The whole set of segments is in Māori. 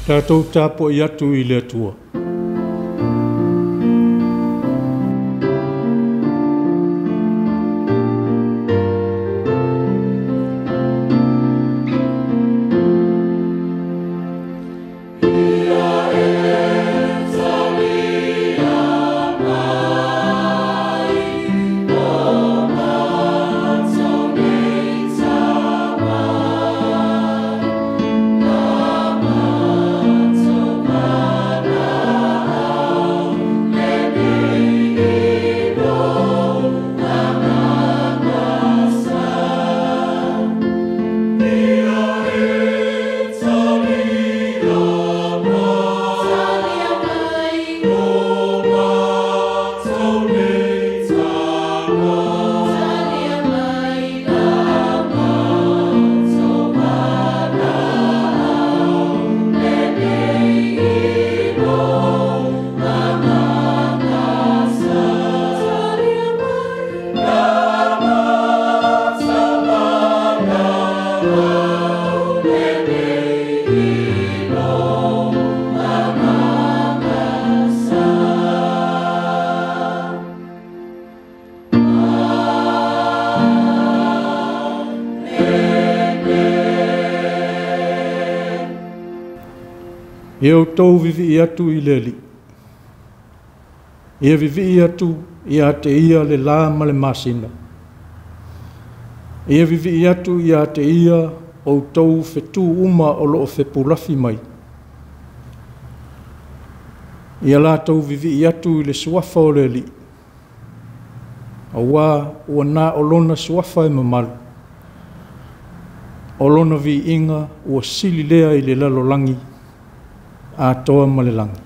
Tātou tāpo I atu I le atua. Eo tau vivi I atu I le li. Ia vivi I atu ia te ia le la ma le masina. Ia vivi I atu ia te ia o tau fetu uma o loo fepulafi mai. Ia la tau vivi I atu I le suafa o le li. Awa ua na o lona suafa e mamalu. O lona vi inga ua sili lea I le lalolangi. A toa malelangi.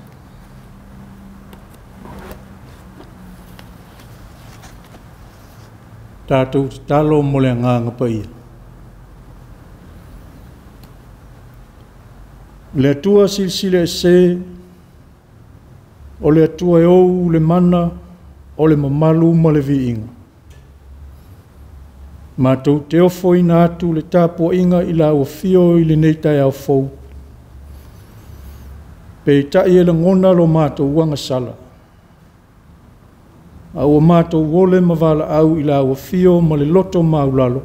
Tātou talo mole nganga pa ia. Le atua silsile se, o le atua e ou le mana, o le mamalu ma le vi inga. Mātou te ofo ina atu le tāpua inga I la ua fio I le neitai au fou. Pe tai e la ngona lo mātou wanga sala. A ua mātou wole mavala au I la ua fio ma le loto maulalo.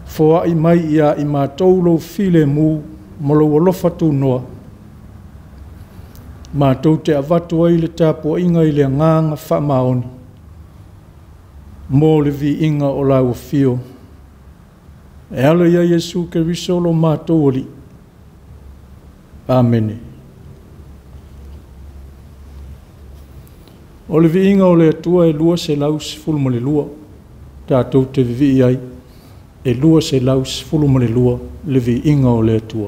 Foa I mai ia I mātou lo file mu ma lo walofa tu noa. Mātou te avatu ai le tāpua inga I le nganga wha maoni. Mō le vi inga o la ua fio. E ala ia Yesu ke riso lo mātou oli. Amen. O le viinga o le atua e lua se laus fulma le lua. Tātou te vivi ai. E lua se laus fulma le lua le viinga o le atua.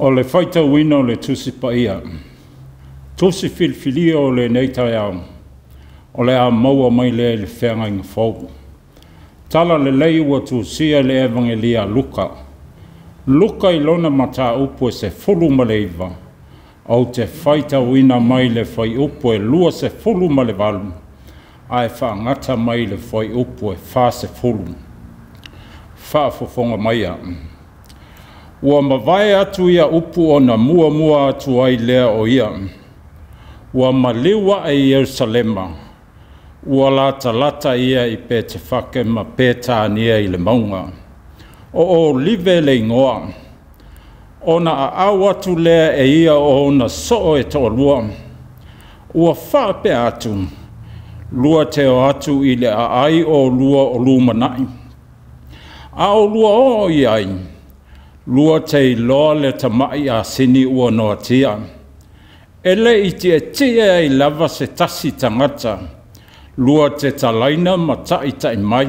O le whaita wina o le tusi paia. Tusi filfilia o le neitai au. O le a maua mai le whenga inga fau. Tala le lei ua tusia le evangelia Luka. Luka I lona mata upu e se fulu ma le iwa. Au te whaita wina mai le whai upu e lua se fulu ma le walu. Ai whaangata mai le whai upu e wha se fulu. Wha fofonga mai a. Ua mawai atu ia upu o na mua atu ai lea o ia. Ua maliwa e Yerusalema. Ua lata ia I pe te whake ma pētā nia I le maunga. O live le ingoa. Ona a awatu lea e ia o na soo e toa lua. Ua whape atu. Lua te o atu I le a ai o lua o lumanai. A o lua o iai. Lua te loa le tamai a sini ua noa tia. Ele I te tia I lava se tasi tangata. Lua te talaina ma tai mai.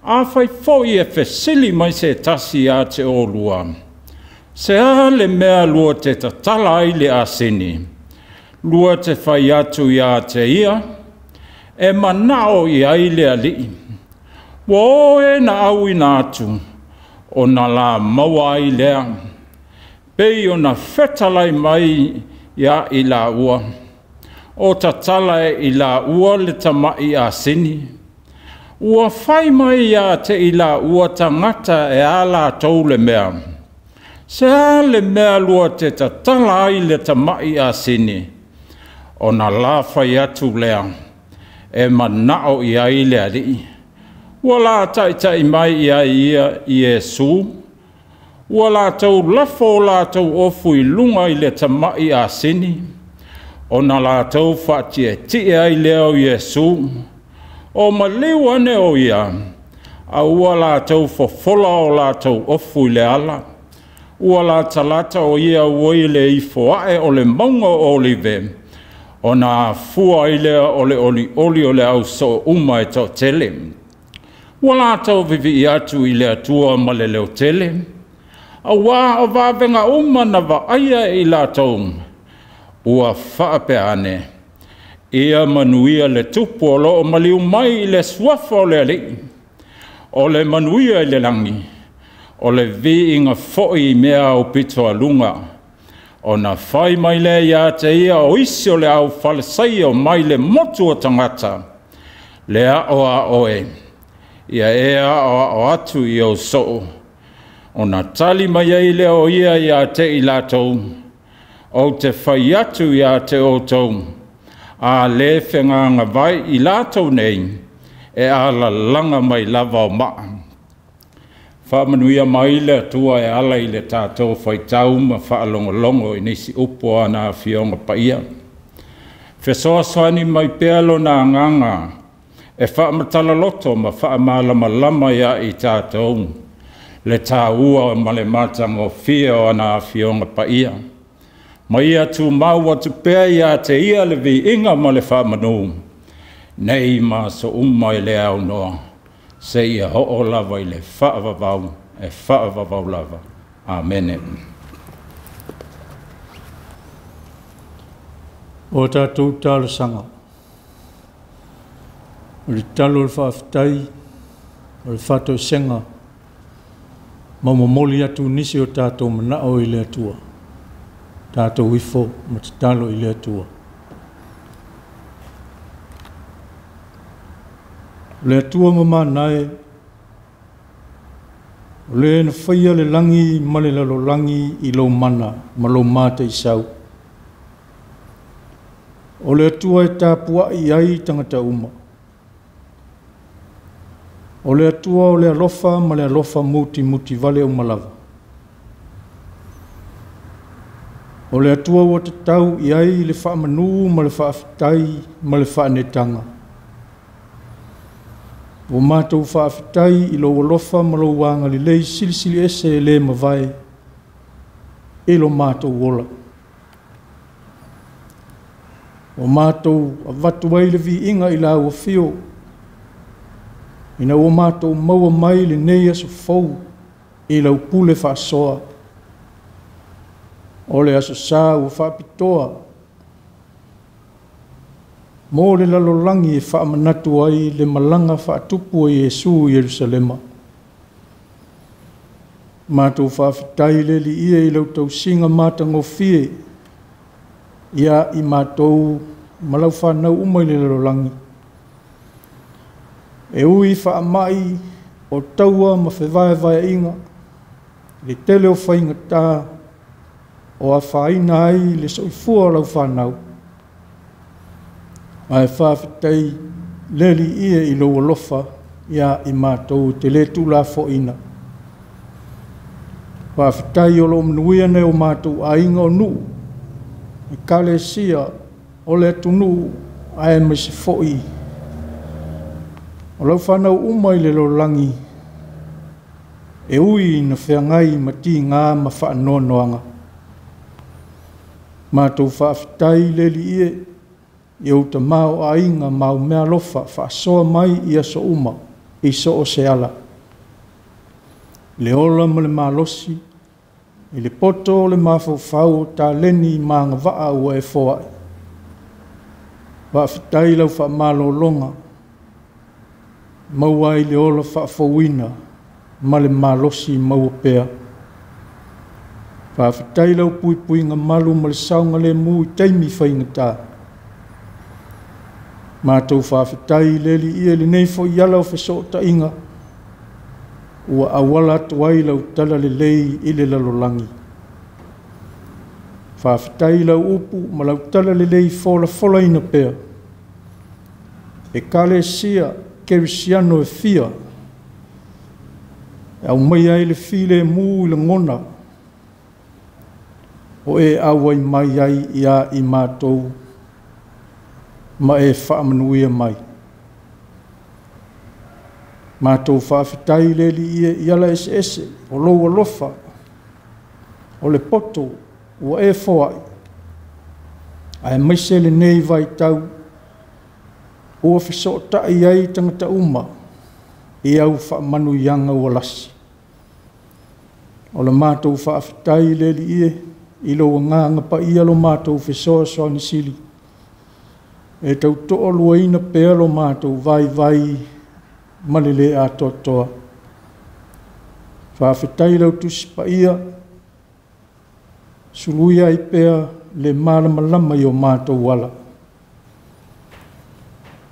A whai foi e whesili mai se tasi a te o lua. Se a le mea lua te tatala I le a sini. Lua te whai atu ia te ia. E manao I aile ali. Wo e na au ina atu. O na la maua I lea. Pei o na whetalai mai ia I la ua. O tatala I la ua le tamai a sini. Ua whai mai ia te I la ua tangata e ala tau le mea. Se a le mea lua te tatala ai le tamai a sini. O na la whai atu lea. E manao I ai le ali. Ua la tai mai ia I Yesu. Ua la tau lafo la tau ofu I lunga I le tamai a sini. O na la tau whatia tia I leo Yesu. O maliwa ne o ia. A ua la tau fofola o la tau ofu I le ala. Ua la talata o ia uoi le I foae o le maunga o olive. O na fua I lea o le oli o le au so uma e tau tele. Ua la tau vivi I atu I le atua ma le leo tele. A wā o wāwenga uma na wa aia I la tau. Ua whaape ane. Ia manuia le tupu o lo o maliu mai I le swafa o le ali. O le manuia I le langi. O le vi inga foi mea o pito alunga. O na whai mai le ia te ia o isi o le au whalesai o mai le motu o tangata. Le a oe. Ia e a o atu I o so. O na tali mai ai le o ia te I latou. O te whai atu ia te o tau. A le whenganga vai I latou nei. E ala langa mai lava o maa. Whamanuia mai le atua e ala I le tātou whai tau ma whaalongolongo I nisi upo ana whionga paia. Whesoa soani mai pealo na nganga. E whaamatala loto ma whaamalama lama ia I tātou. Le tā ua ma le matang o whia o ana whionga paia. Mai atu mau atu pēa ia te ia le vi inga ma le whamanu. Nei ma so I le au noa. Se ia ho'o lava I le whaavavau e whaavavau lava. Amen. O tātou tāla sanga. O le talo le whaafitai. O le whato senga. Mamomoli atu nisi o tātou manao I le atua. Tātou wifo ma te talo I le atua. Le atua mama nae. Le na whaia le langi ma le lalo langi I lo mana ma lo mata I sau. O le atua e tāpua I ai tangata uma. O le atua o le alofa ma le alofa muti vale o malava. O le atua o te tau I ai le whaamanu ma le whaafitai ma le whaanetanga. O mātou whaafitai I lo alofa ma lo wanga li lei silisili ese le mawai. E lo mātou wola. O mātou avatu ai le vi inga I la ua fio. Ina o mātou maua mai le nei aso fau I lau pule whaasoa. o le aso sā ua whaapitoa. Mō le lalolangi e whaamanatu ai le malanga whaatupu i Iesu i Jerusalema. Mātou whaafitai le li ia i lau tau singa mātangofie ia i mātou malau whanau umai le lalolangi. E ui whaamai o taua ma whewai inga, le tele o whainga tā, o a whaina ai le soifua lau whanau. Ai whaafitai le li ia i lau alofa ia i mātou te le tūla foina. Whaafitai o lo mnuia ne o mātou a inga o nuu, i kale sia o le tunu ai mai se foi. O lau whanau umai le lolangi, e ui na whiangai mati ngā ma whaanoanoanga. Mātou whaafitai le li ie, i au ta mau a inga mau mea lofa whaasoa mai i aso uma, i so o se ala. Le ola ma le malosi, i le poto le mawhau ta leni ma ngā waa ua e foai. Whaafitai lau whaamalo longa, maua i le ola whaafawina, ma le malosi maua pea. Whaafitai lau pui ngā malu ma le saunga le mu i teimi whainga tā. Mātou whaafitai le li ia le nei fo i alau wheso ta inga, ua awala tuai lau tala le lei i le lalolangi. Whaafitai lau upu ma lau tala le lei fola ina pea. E kale sia kerisiano e fia. Au mai ai le file mu i le ngona. O e awai mai ai ia i mātou. Ma e whaamanuia mai. Mātou whaafitai le li ia i ala ese, o lou alofa, o le poto, ua e foai. Ai maise le nei vai tau, ua whiso tai ai tangata uma, i au whaamanu ianga ua lasi. O le mātou whaafitai le li ia, i lo nganga pa ia lo mātou whisoa soa ni sili. E tau toa lua ina pea lo mātou vai, malele a totoa. Whaafitai lau tusi pa ia, suluia i pea le malamalama i o mātou wala.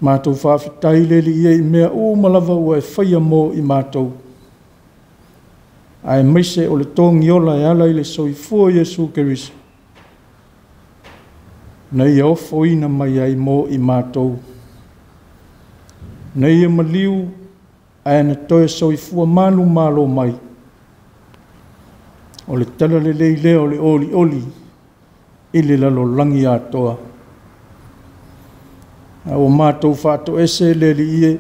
Mātou whaafitai le li ia i mea o malawa ua e whaia mō i mātou. Ai maise o le tongi ola e ala i le soifua Iesu Keriso. Nei e ofo ina mai ai mō i mātou. Nei e maliu ai na toe soifua manu malo mai. O le tala le leile o le oli i le lalolangi atoa. O mātou whaato ese le li ie.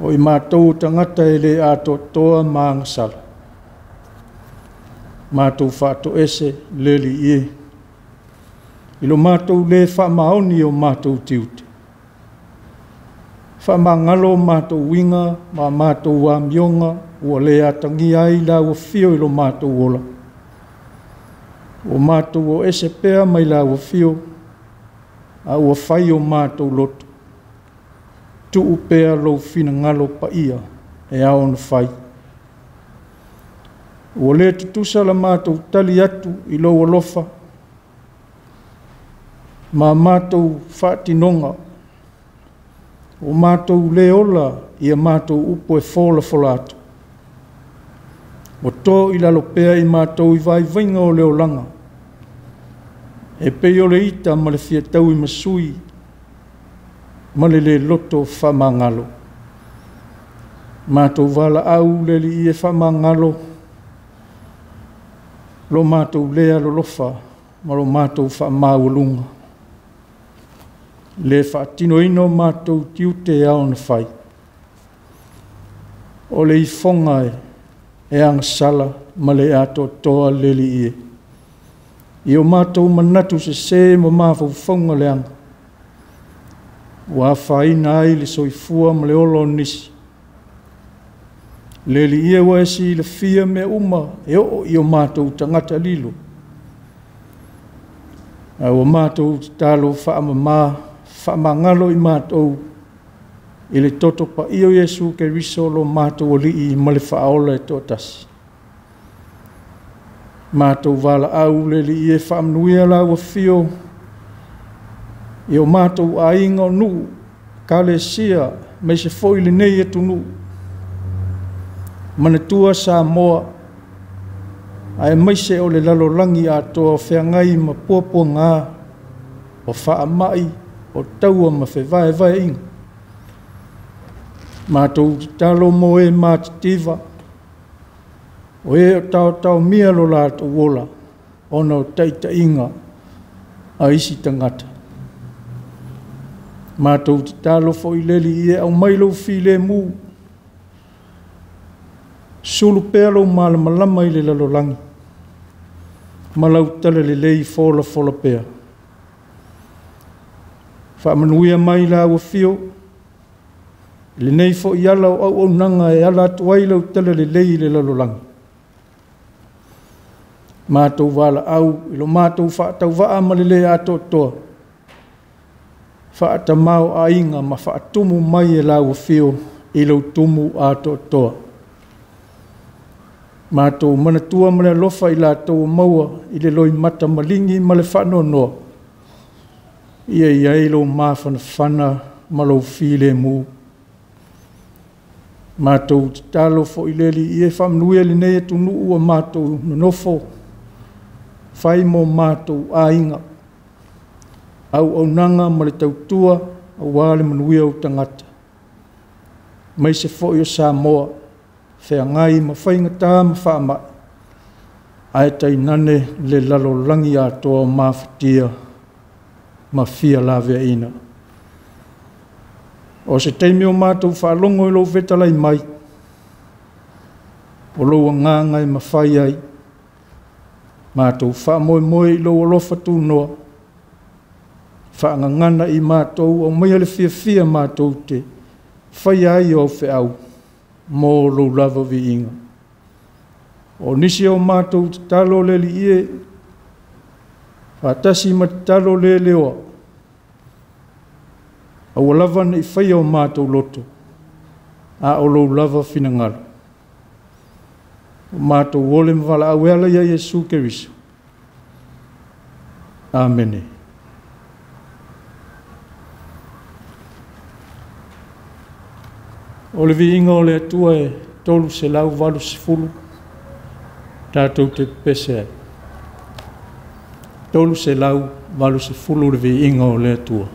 O i mātou tangata e le ato toa māngasala. Mātou whaato ese le li ie. Ilo mātou le whaamaoni o mātou tiute. Whaamangalo mātou winga, ma mātou wa mionga, ua le atangi ai la ua fio ilo mātou ola. O mātou o ese pea mai la ua fio, a ua whai o mātou loto. Tuu pea lo fina ngalo pa ia, e ao na whai. Ua le tutusa la mātou tali atu ilo alofa, ma mātou whaatinonga, o mātou le ola ia mātou upo e fola atu. O tō i lalo pea i mātou i vai vainga o leo langa. E pei o le ita ma le fia tau i masui, ma le loto whamangalo. Mātou wala au le li i e whamangalo, lo mātou lea lo lofa, ma lo mātou whamawalunga. Le whaatino ino mātou tiute e ao na whai. O le i whongai e angasala ma le ato toa le li ie. I o mātou manatu se mo mawhau whaunga le anga. Wa whaina ai le soifua ma le olo nisi. Le li ia wa si le fia me uma e o i o mātou tangata lilo. O mātou talo whaamangalo i mātou i le toto pa i o Yesu ke riso lo mātou o li i male whaola e tō tasi. Mātou wala au le li i e whaamnuia la wa fio i o mātou a inga o nu ka le sia me se foi le nei e tunu. Manatua sa moa ai mai se o le lalolangi a toa whengai ma puapua ngā o wha mai o taua ma whewhae vai inga. Mātou talo mo e mātitiva o e o tau mia lo la to wola ona o taita inga a isi tangata. Mātou talo fo i leli i e au mailo file mu sulu pēlo malama i le lalolangi. Malau tala le lei fola pēa. Whaamanuia mai la ua fio. Le nei fo i ala o au nanga e ala atuai lau tala le lei le lalolangi. Mātou wala au, ilo mātou whaatau waa ma le lei ato toa. Whaatamau a inga ma whaatumu mai e la ua fio ilo tumu ato toa. Mātou manatua ma le alofa i lātou maua i le loi mata malingi ma le whanoa noa. Ia i ailo mawhana ma lau file mu. Mātou talo fo i leli i e whamnuia li nei e tunu ua mātou nonofo. Whai mo mātou a inga. Au nanga ma le tautua au wale manuia o tangata. Mai se fo i o Samoa. Whea ngai ma whainga tā ma whaama. Ai tai nane le lalolangi a toa mawhatia ma fia lawea ina. O se teimi o mātou whaalongo i lo vetalai mai. O lo ngai ma whai ai. Mātou whaamoe i lo alofa tū noa. Whaangangana i mātou o mai ale fia mātou te. Whai ai o whiau. Mō lo lava vi inga. O nisi o mātou talo le li ie. Whatasi ma talo le leoa. A o lava na i whai o mātou loto. A o lo lava finangalo. O mātou ole mwala awela ia Yesu Keriso. Amene. O le viinga o le atua e tolu se lau walu se fulu. Tātou te pese ai. Tolu se lau walu se fulu le viinga o le atua.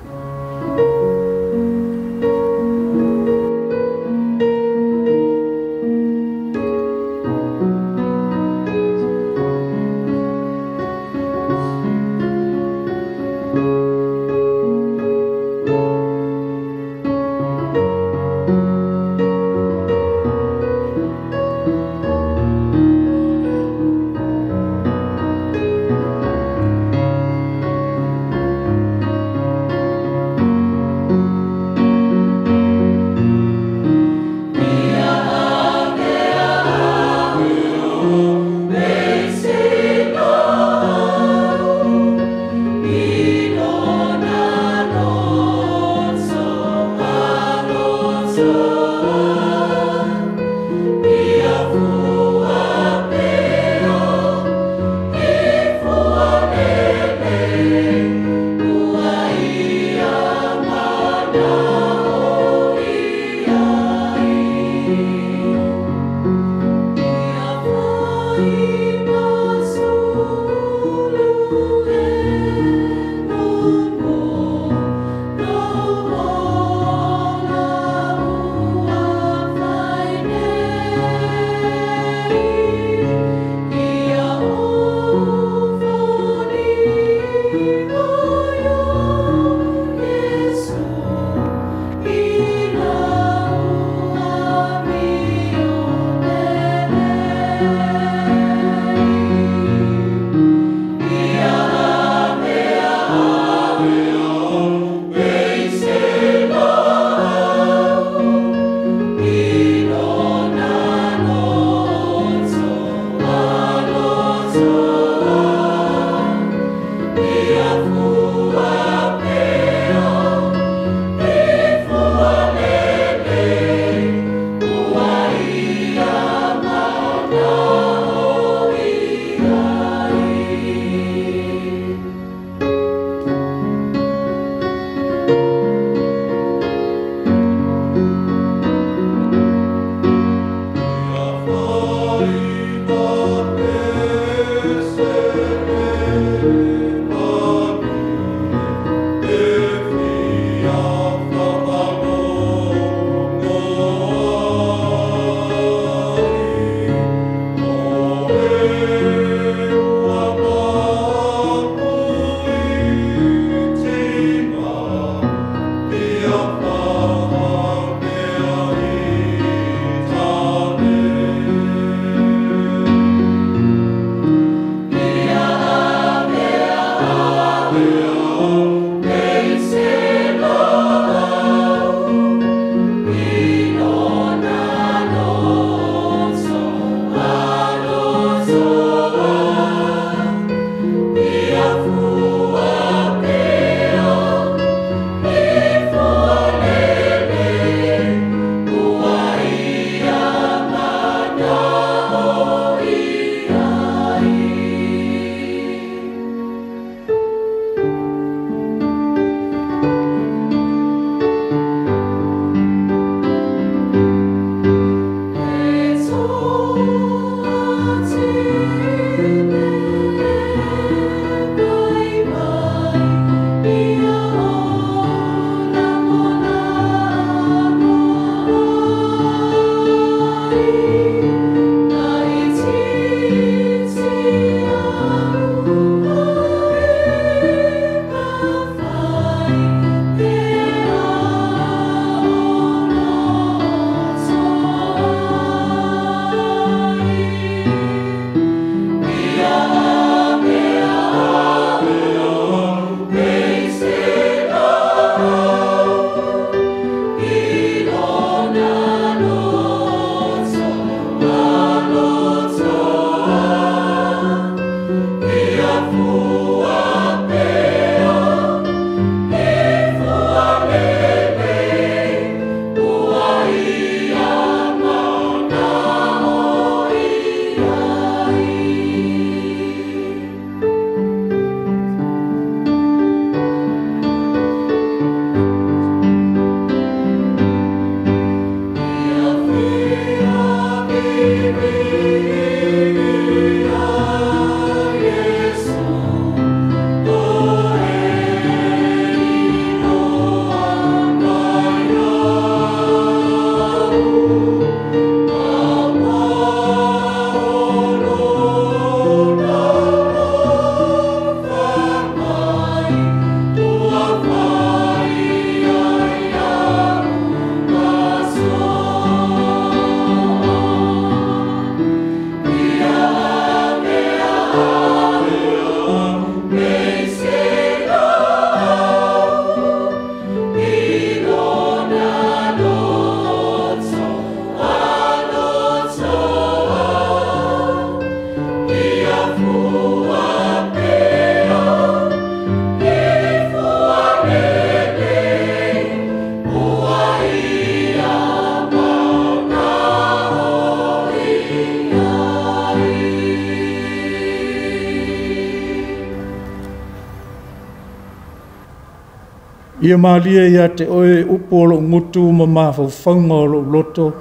Ia malia ia te oe upolo ngutu mama whauwhaunga o lo loto.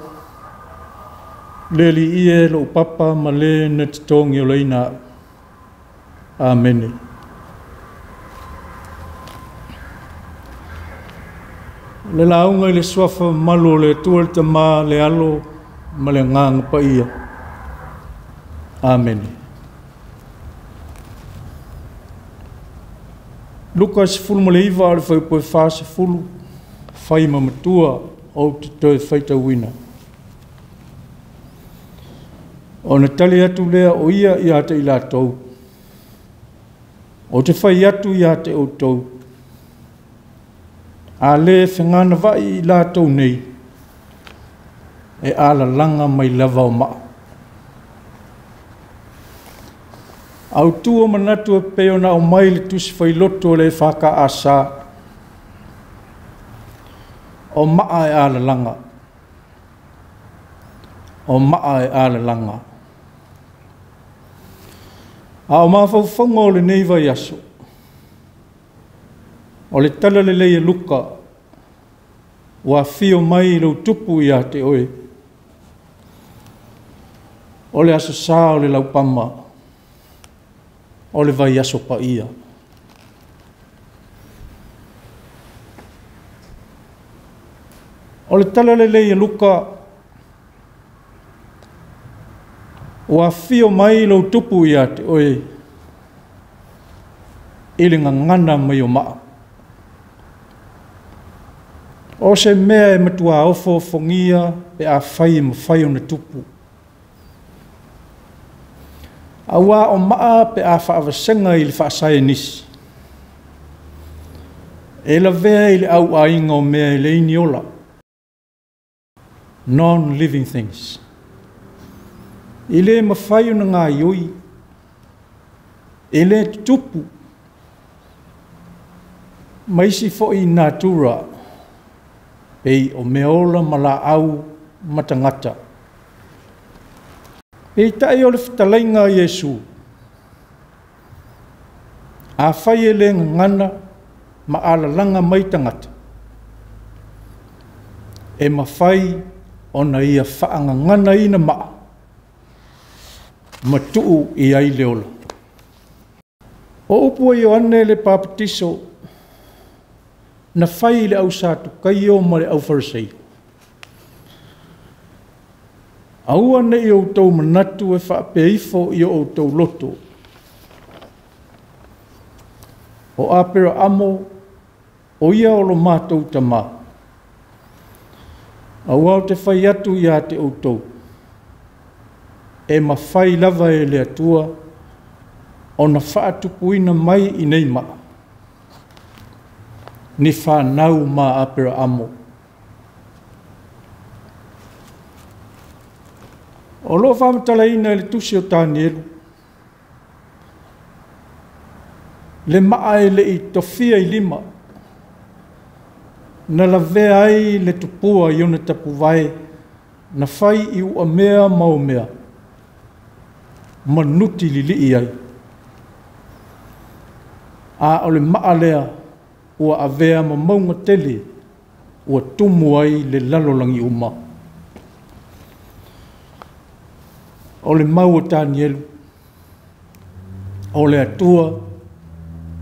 Leli ie lo papa ma le na te tongi o leina. Amen. Le launga i le swafa malo le tua le tama le alo ma le nganga pa ia. Amen. Lukas fulu mo le iwa le whai poe whasa fulu, whai mamatua o te toi whaita wina. O na tali atu lea o ia i ate i la tau. O te whai atu i ate o tau. A le whengana vai i la tau nei, e ala langa mai lava o maa. Au tua manatu e peo na o mai le tusi whai loto le whaka asa. O maa e ala langa. O maa e ala langa. A o maa whauwhaunga o le neiva i aso. O le tala le leia luka. Wa fio mai lo tupu i a te oe. O le aso saa o le laupama. O le vai aso pa ia. O le tala le leia luka. Wa fio mai lo tupu i a te oe. Ili ngana mai o maa. O se mea e matua ofo fongia pe a whai ma whai o na tupu. Awa o maa pe a whaawasenga i le whaasai nisi. E la vea i le au ainga o mea i le iniola. Non-living things. I le ma whai o na ngā ioi. E le tupu. Maisi fo i natura. Pei o meola mala au matangata. Pei tai o le whatalainga Iesu. A whai e le ngana ma ala langa mai tangata. E ma whai o na ia whaanga ngana ina maa. Ma tuu i ai leola. O upua i o ane le papatiso. Na whai le au sātu kai o ma le au wharisei. Aua ne i o tau manatu e whaapeifo i o tau loto. O apera amo, o ia o lo mātou tama. Aua o te whai atu i a te o tau. E ma whai lava e le atua, o na whaatupuina mai i nei maa. Ni whanau ma apera amo. O lo whamatala ina le tusi o Tānielu. Le maa e le i tofia i lima. Na la vea ai le tupua i ona tapu vai. Na whai i ua mea mau mea. Manuti li li ai. A o le maa lea. Ua avea ma maunga tele, ua tumu ai le lalolangi uma. O le mau o Tānielu, o le atua,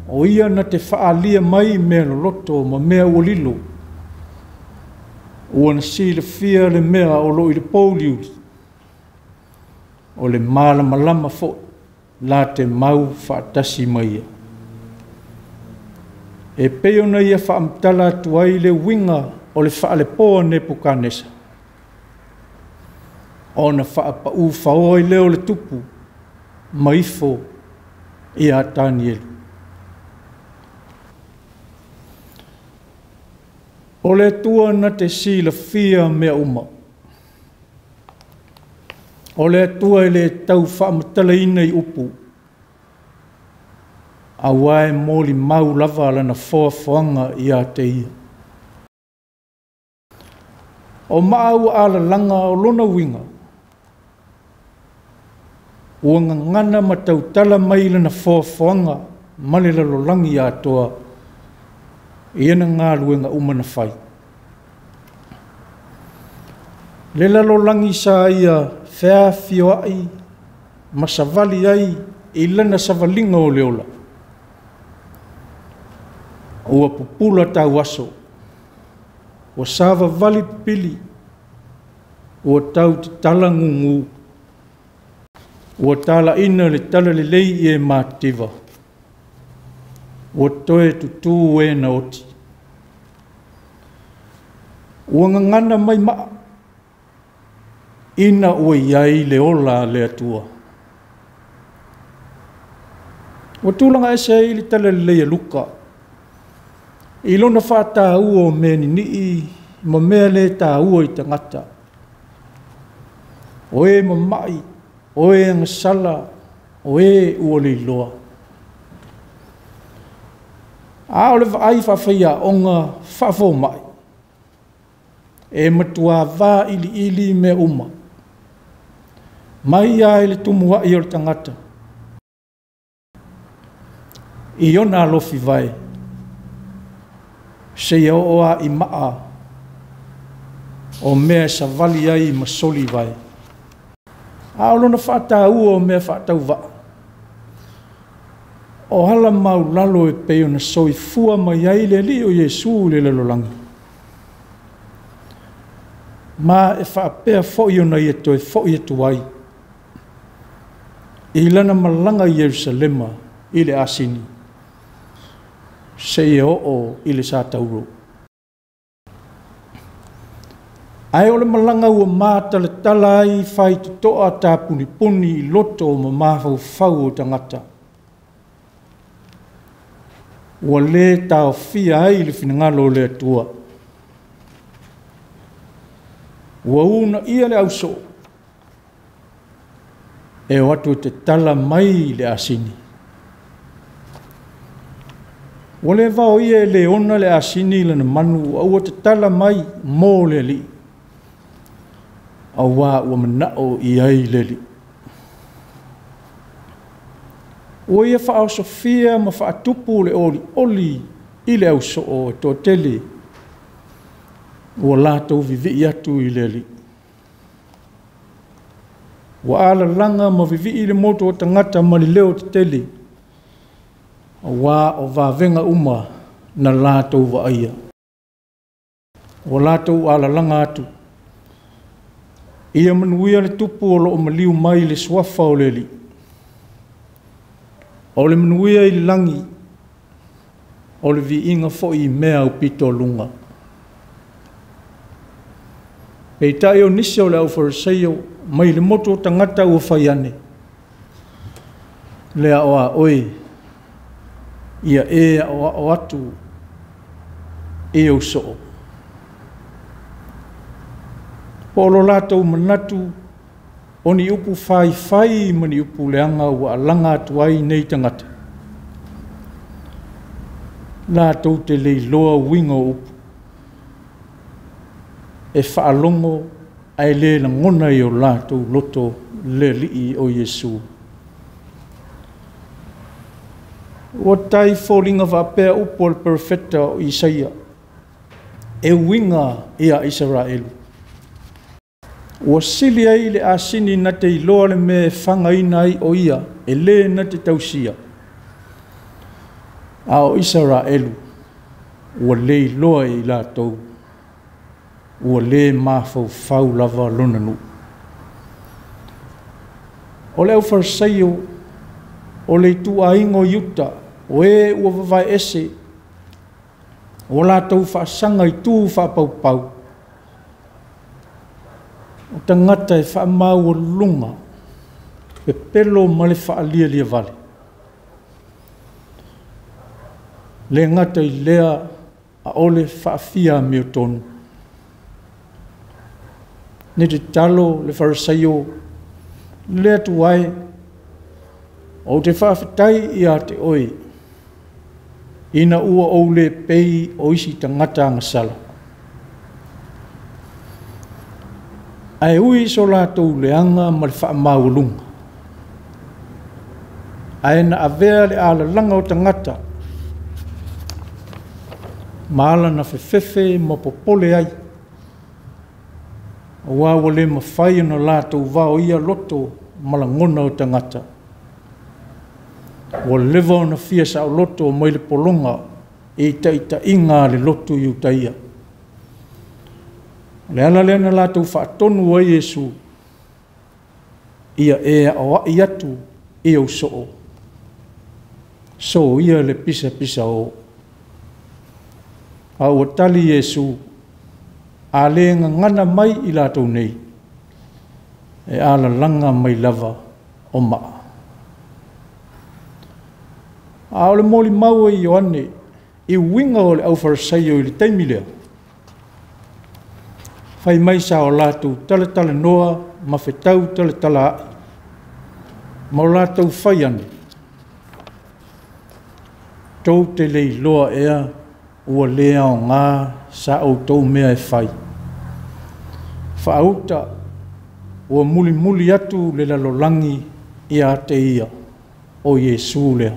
o ia na te whaalia mai mea loto ma mea ua lilo. Ua na si le fia le mea o lo i le poliuri. O le malama lama fo, la te mau whaatasi maia. E peo na ia whaamtala tuai le winga o le whaale poa ne pukanesa. O na whaapau whaoi leo le tupu, maifo i a Tānielu. O le tua na te sila fia mea uma. O le tua le tau whaamtala ina i upu. A wae moli mau lava lana whaafwanga i a te ia. O maau ala langa o lona winga. Ua ngana matau tala mai lana whaafwanga mani lalo langi a toa. ia na ngā luenga umana whai. Le lalolangi sa ia whea whioai, masavali ai, i lana savalinga o leola. Ua pupula tau aso, ua sava vali pili, ua tau te tala ngungu, ua tala ina le tala le lei e mātiva, ua toe tutu e na oti. Ua ngangana mai maa, ina ua iai le ola le atua. Ua tūlanga e se le tala le lei a luka, i lona whātā ua o meni nii, ma mea le tā ua i tangata. O e mamai, o e angasala, o e ua le iloa. A o le vaai whawhia o ngā whawho mai. E matua wā ili me uma. Mai a ele tumua i o le tangata. I ona alofi vai. Se ia oa i maa. O mea sa vali ai masoli vai. A o lona whaata ua o mea whaatau wa. O hala mau lalo e peo na soi fua mai ai le li o Yesu le lalolangi. Ma e whaapea fōi o na i ato e fōi atu ai. I lana malanga i Yerusalema i le asini. Se ia o i le sātauro. Ai o le malanga ua māta le tala ai whai te toa tā puni i loto o ma māwhau whau o tangata. Ua le tāo fia ai le whinangalo le atua. Ua una ia le auso. E o atu te tala mai le asini. Ua le vao ia le ona le asini le na manu, ua te tala mai mō le li. Awa ua manao i ai le li. Ua ia wha Sofia ma wha tupu le oli i le au so o tō tele. Ua lātou vivi atu i le li. Ua ala langa ma vivi i le moto o tangata ma li leo te tele. Wa o vavenga uma na lātou wa aia. Ua lātou ala langa atu. Ia manuia le tupu o loo maliu mai le swafa o le li. O le manuia i langi. O le vi inga fo i mea o pito lunga. Pei tae o nisi o le au wharaseio mai le moto tangata ua whaiane. Lea oa oi. Ia e o atu. E o soo. Polo lātou manatu, o ni upu whai mani upu leanga ua alanga atu ai nei tangata. Lātou te lei loa winga upu. E whaalongo ai le na ngona i o lātou loto le lii o Yesu. Ua tai fōlinga whapea upo le perfecta o Isaia. E winga ia Israelu. Ua sili ai le asini na te iloa le me whanga ina ai o ia, e le na te tausia. A o Israelu, ua le iloa i lātou, ua le mawhau whau lava lonanu. O le au wharaseio, o le tu aingo yuta, o e ua wawai ese, o lātou whaasanga i tū whapau-pau. O tangata e whaamau o lunga, pe pelo ma le whaalia vale. Le ngata i lea a ole whaafia mi o tonu. Ne te talo le wharaseio, le atu ai, o te whaafetai i a te oi, ina ua o le pei o isi tangata angasala. Ai ui so lātou leanga ma le whaamaulunga. Ai na avea le ala langa o tangata. Maala na fefefe mo popole ai. Wa wale mawhai no lātou vao ia loto malangona o tangata. Wa lewa na fia sa o loto o maile polonga e ita inga le loto i utaia. Le ala lena lātou whaatonu wa Yesu ia ea o ai atu ia usoo. So ia le pisa o. A ua tali Yesu a le ngana mai i lātou nei. E ala langa mai lava o maa. A ole moli maua i Ioane i winga o le au farisaio i le taimilea. Fai mai sa o lātou tale noa ma whetau tale ai. Ma o lātou fai ane. Tau te lei loa ea ua lea o ngā sa au tau mea e fai. Whaauta ua muli atu le lalolangi i a te ia o Yesu lea.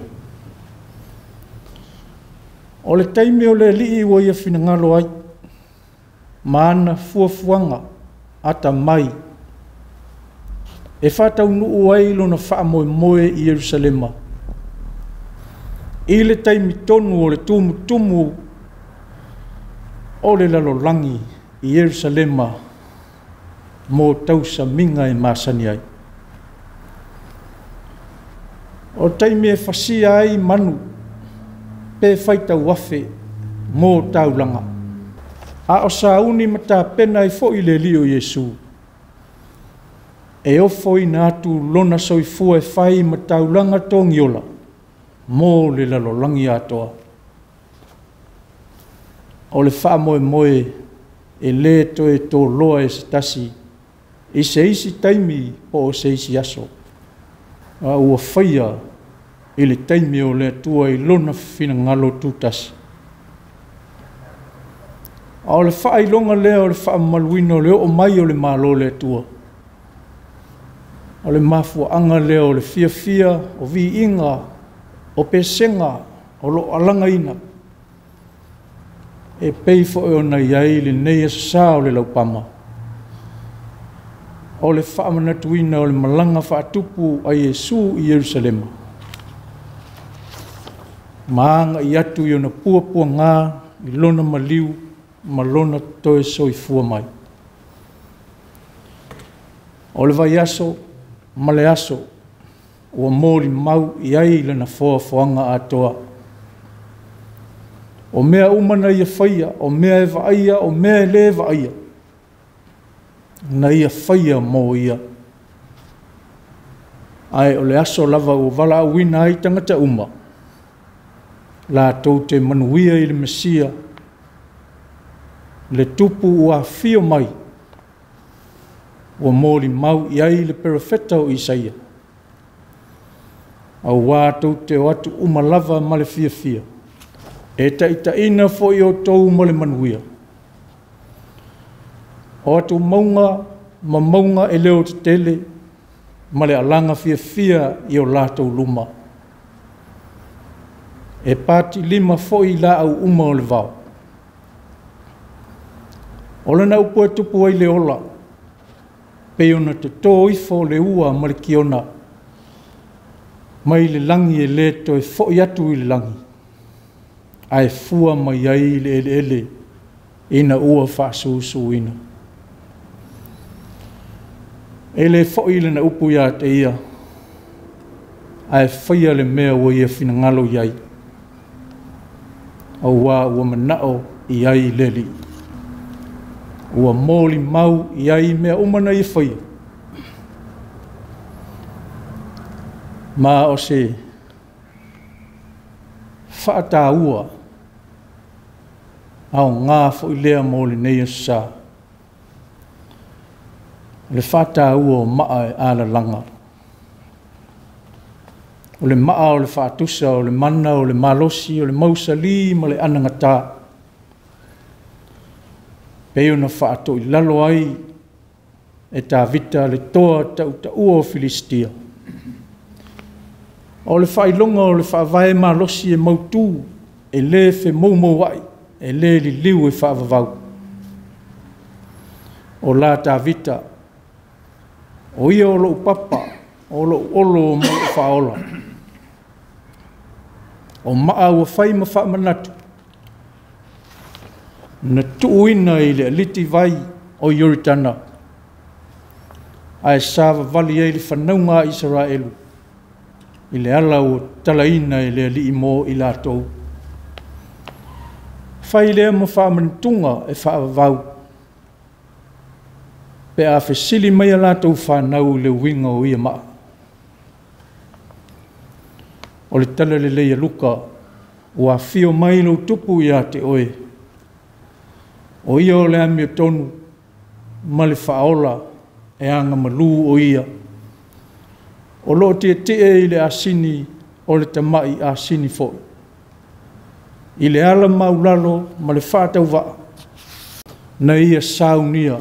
O le taimi o le lii ua ia finangalo ai, maana fuafuanga ata mai. E whatau nuu ai lona wha moe i Jerusalema. I le taimi tonu o le tumu o le lalolangi i Jerusalema mo tausa minga e masani ai. O taimi e whasia ai manu pe whaita wafe mo taulanga. A o sauni mata pena i fo i le lio Yesu. E ofo i nātu lona soifua e whai ma taulanga tongiola mo le lalolangi atoa. O le wha moe e le toe tō loa e stasi i se isi taimi po o se isi aso. A ua whaia i le taimi o le tua i lona fina ngalo tūtasi. A o le wha ilonga lea o le wha maluina o le o mai o le malo le tua. O le mafua anga lea o le fia o vi inga o pesenga o lo alanga ina. E pei fo e ona iai le nei asa o le laupama. O le wha manatuina o le malanga wha atupu a Yesu i Jerusalema. Maanga i atu i ona pua ngā i lona maliu ma lona toe soifua mai. O le vai aso ma le aso ua mōri mau i ai lana foanga atoa. O mea umana ia whaia, o mea e vaia, o mea e le vaia. Na ia whaia mō ia. Ai o le aso lava o wala awina ai tangata uma. La tau te manuia i le Mesia. Le tupu ua fio mai. Ua mōri mau i ai le perofeta o Isaia. Au wā tau te o atu uma lava ma le fia. E ta ina fo i o tau ma le manuia. O atu maunga e leo te tele, ma le alanga fia i o lātou luma. E pāti lima fo i la au uma o le vau. O le na upu e tupu ai le ola, pe ona te tō ifo le ua ma le kiona, mai le langi e le to e fo i atu i le langi. Ai fua mai ai le ele ina ua whaasusu ina. Ele fo i le na upu ia te ia. Ai whaia le mea ua ia fina ngalo iai. Au wā ua manao i ai leli. Ua mōli mau i ai mea umana i whaia. Ma o se whaata ua au ngā fo i lea mōli nei asa. Le whaata ua o maa e ala langa. O le maa o le whaatusa, o le mana, o le malosi, o le mausali, ma le anangata. Peo na whaato i lalo ai e tā vita le toa tau ta ua o Filistia. O le whailonga o le whaavae malosi e mautu e le fe moumou ai e le li liu e whaavavau. O la tā vita, o ia o lo papa, o lo olo o mo whaola. O maa ua whai ma wha manatu. Na tuuina i le aliti vai o Yoritana. Ai sāwa vali e li whanaunga Israelu. I le ala o talaina i le ali i mō i lātou. Whai lea ma wha mantunga e wha vau. Pe a whesili mai a lātou whanau le winga o ia maa. O le tala le leia luka, o a whio mai lo tupu ia te oe. O ia o le ami o tonu, ma le whaola e anga malu o ia. O lo te i le asini o le tamai asini foi. I le ala maulalo ma le whātau waa. Na ia saunia.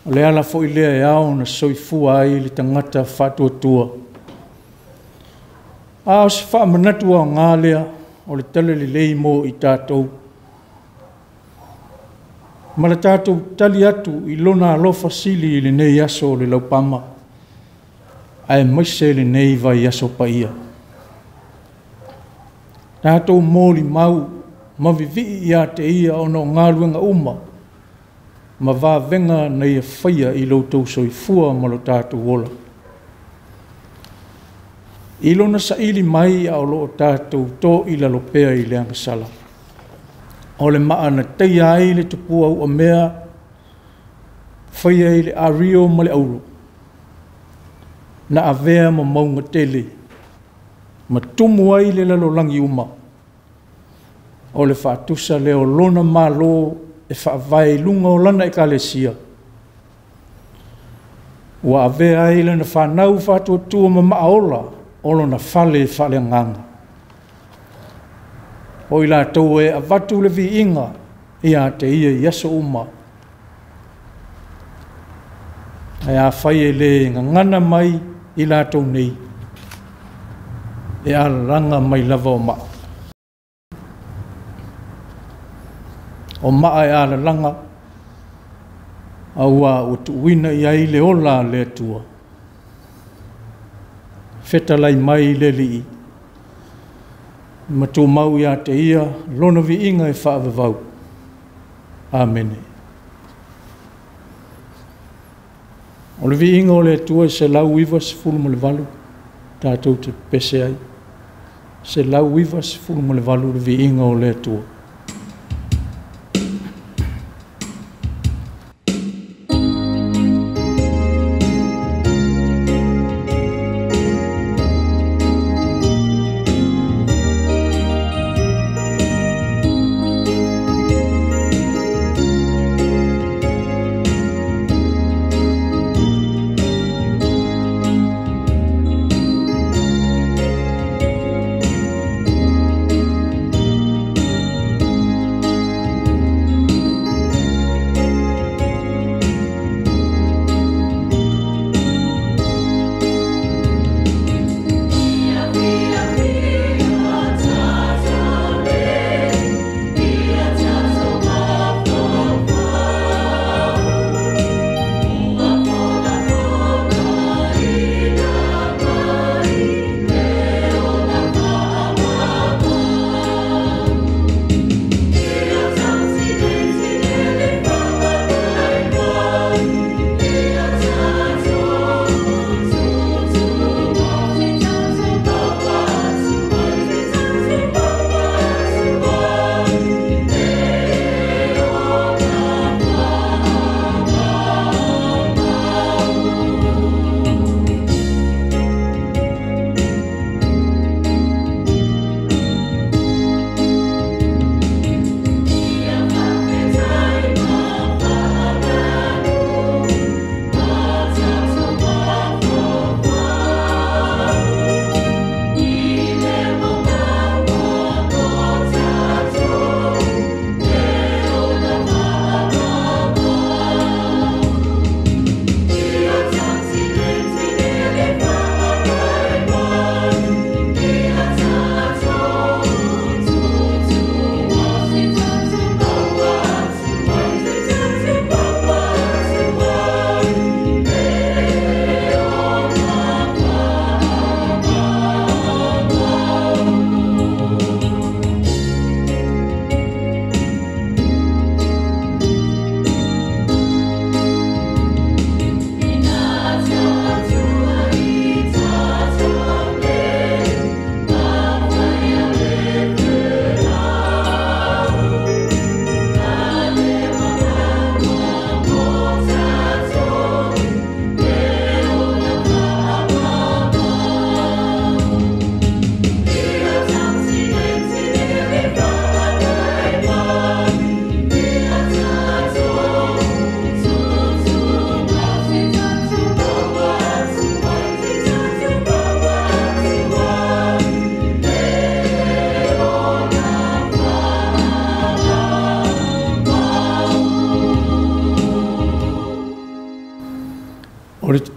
O le ala foi lea e ao na soifua ai le tangata whatua tua. A o se wha manatua o ngā lea o le tala le lei mō i tātou. Ma le tātou tali atu i lona alofa sili i le nei aso o le laupama. Ai maise le nei vai aso pa ia. Tātou mōli mau, ma vivi ia te ia o no ngāruenga uma. Ma vā venga na ia whaia i loutou soifua ma lo tātou wola. I lona sa ili mai a o lo tātou tō i la lopea i le angasala. O le maa na teia ai le tupua u a mea, whaia i le ario ma le auro. Na avea ma maunga tele, ma tumu ai le lalolangi uma. O le whaatusa le o lona malo e whaavai lunga o lana e kalesia. Ua avea ai le na whanau whaatua tua ma maaola, olo na fale nganga. O i la tau e avatu le vi inga ia te ia i aso uma. Ai a whai e le ngana mai i la tau nei. E a ranga mai lava o maa. O maa e a langa. Aua o tuwina i ai le ola le atua. Fetalai mai le li. Ma tō mau ia te ia, lona vi inga e whaavavau. Amene. O le vi inga o le atua se lau iwa se fulu mo le valu. Tātou te pese ai. Se lau iwa se fulu mo le valu le vi inga o le atua.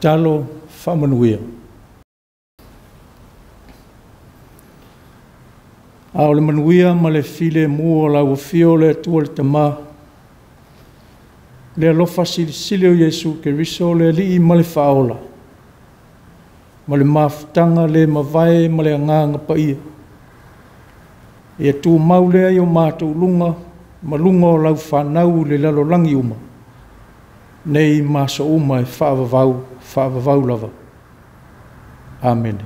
talo whamanuia. A o le manuia ma le file mua o lau fio le atua le tamā. Le alofa sili o Yesu ke riso le alii ma le whaola. Ma le mafutanga le mawai ma le anganga pa ia. E tu maule ai o mātou lunga, ma lunga o lau whanau le lalolangi uma. Nei maso uma e whaavavau lava. Amen.